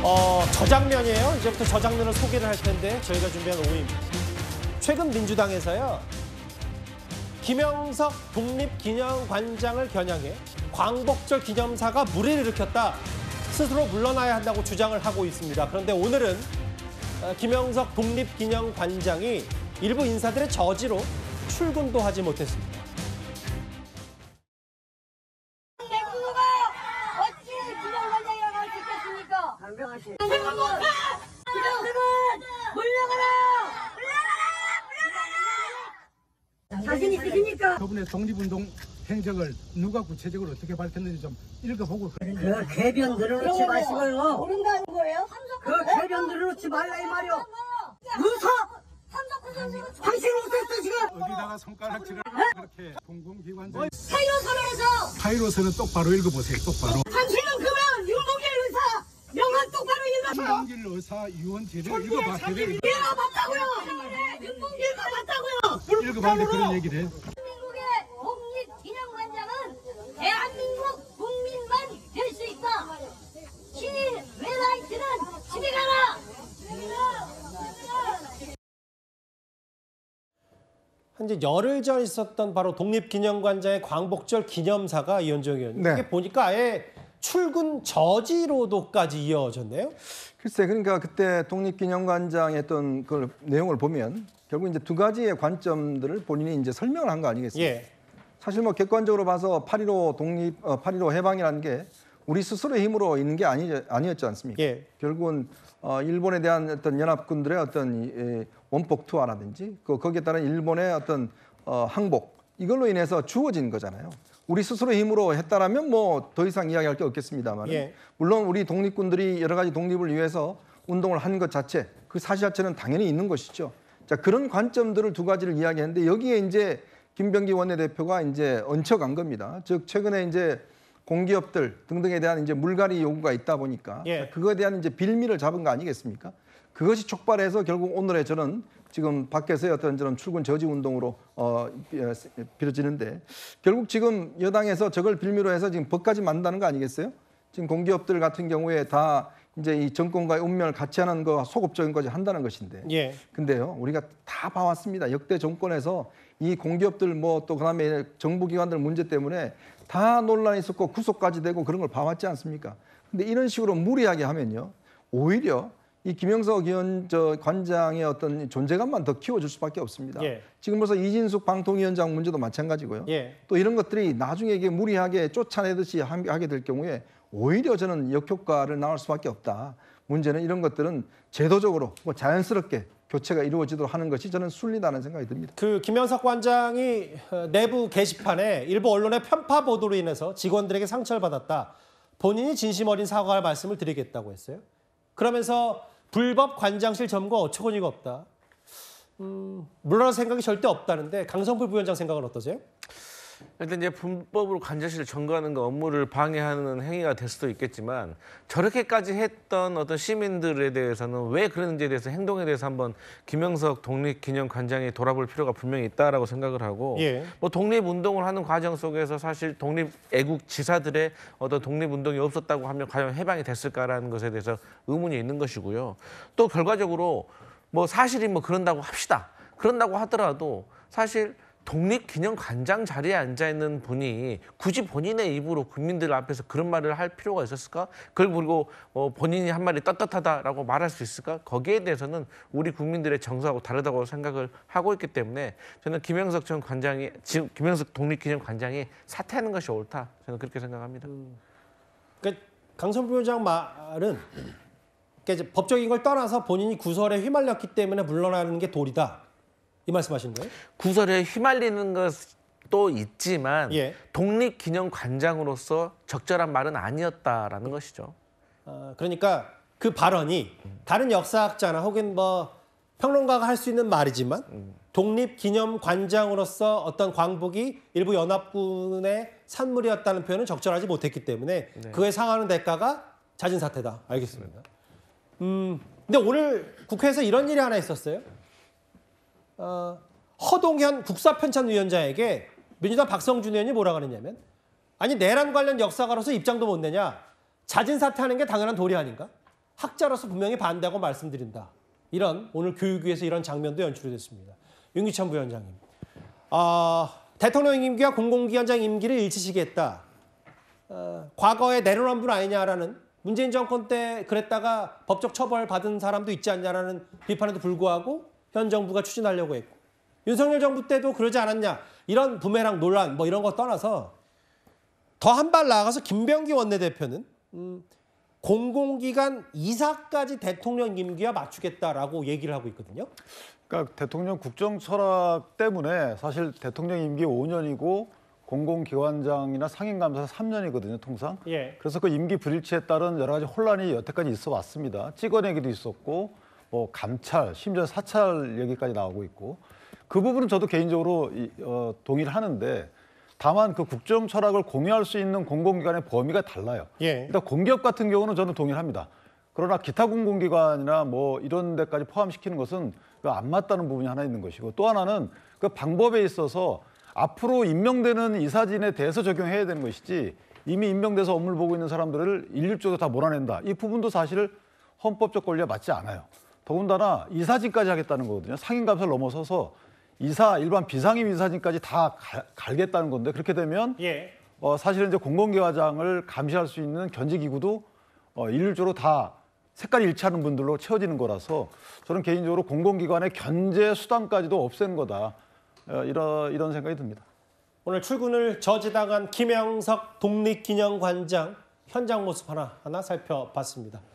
저 장면이에요. 이제부터 저 장면을 소개를 할 텐데 저희가 준비한 5위입니다. 최근 민주당에서요. 김영석 독립기념관장을 겨냥해 광복절 기념사가 물의를 일으켰다. 스스로 물러나야 한다고 주장을 하고 있습니다. 그런데 오늘은 김영석 독립기념관장이 일부 인사들의 저지로 출근도 하지 못했습니다. 자신 있으십니까? 저분의 독립운동 행적을 누가 구체적으로 어떻게 밝혔는지 좀 읽어보고. 그 궤변 늘어놓지 마시고요. 모른다는 거예요? 그 궤변 늘어놓지 말라 이 말이요. 무서! 당신 웃었어 지금? 어디다가 손가락질을 그렇게 공공기관장. 사이로선언에서 파이로스는 똑바로 읽어보세요. 똑바로. 당신은 그만 윤봉길 의사 명언 똑바로 읽어서 윤봉길 의사 유언지를 읽어봤어요. 얘가 맞다고요. 윤봉길가 맞다고요. 읽어봤는데 그런 얘기를 해. 대한민국의 독립기념관장은 대한민국 국민만 될 수 있다. 신인 외라이트는 집에 가라. 현재 열흘 전 있었던 바로 독립기념관장의 광복절 기념사가 이현정 의원님. 네. 이게 보니까 아예 출근 저지로도까지 이어졌네요. 글쎄, 그러니까 그때 독립기념관장의 어떤 그 내용을 보면 결국 이제 두 가지의 관점들을 본인이 이제 설명을 한 거 아니겠습니까? 예. 사실 뭐 객관적으로 봐서 8.15 독립, 8.15 해방이라는 게 우리 스스로의 힘으로 있는 게 아니었지 않습니까? 예. 결국은 일본에 대한 어떤 연합군들의 어떤 이 원폭 투하라든지 거기에 따른 일본의 어떤 항복 이걸로 인해서 주어진 거잖아요. 우리 스스로의 힘으로 했다라면 뭐 더 이상 이야기할 게 없겠습니다만, 예. 물론 우리 독립군들이 여러 가지 독립을 위해서 운동을 한 것 자체, 그 사실 자체는 당연히 있는 것이죠. 자, 그런 관점들을 두 가지를 이야기했는데 여기에 이제 김병기 원내대표가 이제 얹혀간 겁니다. 즉 최근에 이제 공기업들 등등에 대한 이제 물갈이 요구가 있다 보니까 예. 그거에 대한 이제 빌미를 잡은 거 아니겠습니까? 그것이 촉발해서 결국 오늘의 저는 지금 밖에서의 어떤 저런 출근 저지 운동으로 빌어지는데 결국 지금 여당에서 저걸 빌미로 해서 지금 법까지 만든다는 거 아니겠어요? 지금 공기업들 같은 경우에 다 이제 이 정권과의 운명을 같이 하는 거 소급적인 것까지 한다는 것인데. 예. 근데요, 우리가 다 봐왔습니다. 역대 정권에서 이 공기업들 뭐 또 그다음에 정부기관들 문제 때문에 다 논란이 있었고 구속까지 되고 그런 걸 봐왔지 않습니까? 근데 이런 식으로 무리하게 하면요, 오히려 이 김영석 관장의 어떤 존재감만 더 키워줄 수밖에 없습니다. 예. 지금 벌써 이진숙 방통위원장 문제도 마찬가지고요. 예. 또 이런 것들이 나중에 이게 무리하게 쫓아내듯이 하게 될 경우에 오히려 저는 역효과를 낳을 수밖에 없다. 문제는 이런 것들은 제도적으로 뭐 자연스럽게 교체가 이루어지도록 하는 것이 저는 순리다는 생각이 듭니다. 그 김영석 관장이 내부 게시판에 일부 언론의 편파 보도로 인해서 직원들에게 상처를 받았다. 본인이 진심 어린 사과할 말씀을 드리겠다고 했어요. 그러면서 불법 관장실 점거 어처구니가 없다. 물러날 생각이 절대 없다는데 강성필 부위원장 생각은 어떠세요? 일단 이제 불법으로 관장실을 점거하는 거 업무를 방해하는 행위가 될 수도 있겠지만 저렇게까지 했던 어떤 시민들에 대해서는 왜 그런지에 대해서 행동에 대해서 한번 김영석 독립기념관장이 돌아볼 필요가 분명히 있다라고 생각을 하고 예. 뭐 독립운동을 하는 과정 속에서 사실 독립애국 지사들의 어떤 독립운동이 없었다고 하면 과연 해방이 됐을까라는 것에 대해서 의문이 있는 것이고요. 또 결과적으로 뭐 사실이 뭐 그런다고 합시다. 그런다고 하더라도 사실 독립기념관장 자리에 앉아있는 분이 굳이 본인의 입으로 국민들 앞에서 그런 말을 할 필요가 있었을까? 그걸 그리고 본인이 한 말이 떳떳하다라고 말할 수 있을까? 거기에 대해서는 우리 국민들의 정서하고 다르다고 생각을 하고 있기 때문에 저는 김영석 전 관장이 지금 김영석 독립기념관장이 사퇴하는 것이 옳다. 저는 그렇게 생각합니다. 그러니까 강성필 부위원장 말은 그러니까 이제 법적인 걸 떠나서 본인이 구설에 휘말렸기 때문에 물러나는 게 도리다. 이 말씀하시는 거예요? 구설에 휘말리는 것도 있지만 예. 독립기념관장으로서 적절한 말은 아니었다라는 것이죠. 그러니까 그 발언이 다른 역사학자나 혹은 뭐 평론가가 할 수 있는 말이지만 독립기념관장으로서 어떤 광복이 일부 연합군의 산물이었다는 표현은 적절하지 못했기 때문에 네. 그에 상하는 대가가 자진 사퇴다. 알겠습니다. 근데 오늘 국회에서 이런 일이 하나 있었어요. 허동현 국사편찬위원장에게 민주당 박성준 의원이 뭐라 그랬냐면 아니 내란 관련 역사가로서 입장도 못 내냐. 자진 사퇴하는 게 당연한 도리 아닌가? 학자로서 분명히 반대하고 말씀드린다. 이런 오늘 교육위에서 이런 장면도 연출이 됐습니다. 윤기찬 부위원장님. 대통령 임기와 공공기관장 임기를 일치시게 했다. 과거에 내로남 분 아니냐라는 문재인 정권 때 그랬다가 법적 처벌 받은 사람도 있지 않냐라는 비판에도 불구하고 현 정부가 추진하려고 했고 윤석열 정부 때도 그러지 않았냐. 이런 부메랑 논란 뭐 이런 거 떠나서 더 한 발 나아가서 김병기 원내대표는 공공기관 이사까지 대통령 임기와 맞추겠다라고 얘기를 하고 있거든요. 그러니까 대통령 국정 철학 때문에 사실 대통령 임기 5년이고 공공기관장이나 상임감사가 3년이거든요, 통상. 예. 그래서 그 임기 불일치에 따른 여러 가지 혼란이 여태까지 있어 왔습니다. 찍어내기도 있었고, 뭐 감찰, 심지어 사찰 얘기까지 나오고 있고, 그 부분은 저도 개인적으로 동의를 하는데, 다만 그 국정 철학을 공유할 수 있는 공공기관의 범위가 달라요. 예. 일단 공기업 같은 경우는 저는 동의를 합니다. 그러나 기타 공공기관이나 뭐 이런 데까지 포함시키는 것은 안 맞다는 부분이 하나 있는 것이고, 또 하나는 그 방법에 있어서 앞으로 임명되는 이사진에 대해서 적용해야 되는 것이지, 이미 임명돼서 업무를 보고 있는 사람들을 일률적으로 다 몰아낸다. 이 부분도 사실 헌법적 권리와 맞지 않아요. 더군다나 이사진까지 하겠다는 거거든요. 상임감사를 넘어서서 일반 비상임 이사진까지 다 갈겠다는 건데, 그렇게 되면 예. 사실은 이제 공공기관장을 감시할 수 있는 견제기구도 일률적으로 다 색깔이 일치하는 분들로 채워지는 거라서 저는 개인적으로 공공기관의 견제 수단까지도 없애는 거다. 이런 생각이 듭니다. 오늘 출근을 저지당한 김영석 독립기념관장 현장 모습 하나 살펴봤습니다.